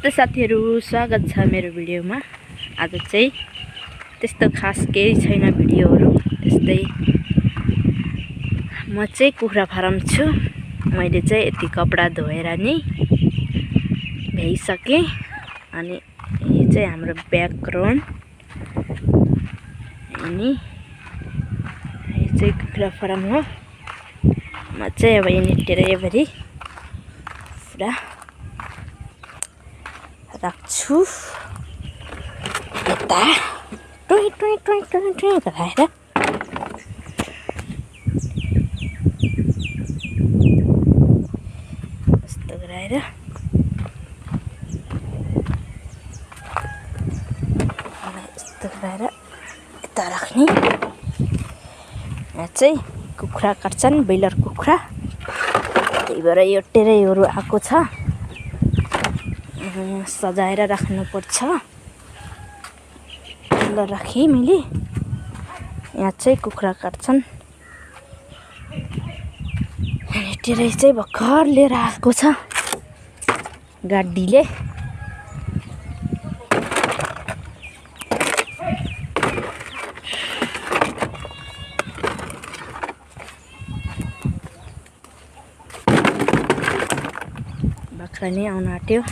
नमस्ते साथीहरु, स्वागत छ मेरो भिडियोमा। आज चाहिँ त्यस्तो खास केही छैन भिडियोहरु। त्यस्तै म चाहिँ कुखुरा फार्म छु। मैले चाहिँ यति कपडा धोएर नि भ्याइसके। अनि यो चाहिँ हाम्रो ब्याकग्राउन्ड। अनि यो चाहिँ कुखुरा फार्म हो। म चाहिँ अब यिनीहरुभरि पुरा राख्छु। यता टुइ टुइ टुइ टुइ टुइ गराएर यस्तो गराएर यस्तो गराएर यता राख्ने। यहाँ चाहिँ कुखुरा काट्छन्, ब्रोइलर कुखुरा। त्यही भएर यो ट्रेहरू आएको छ, सजाएर राख्नु पर्छ। ल राखेँ मैले। यहाँ चाहिँ कुखुरा काट्छन्। ट्रे चाहिँ भर्खर लिएर आएको छ गाडीले। बाख्रा नै आउन आँट्यो।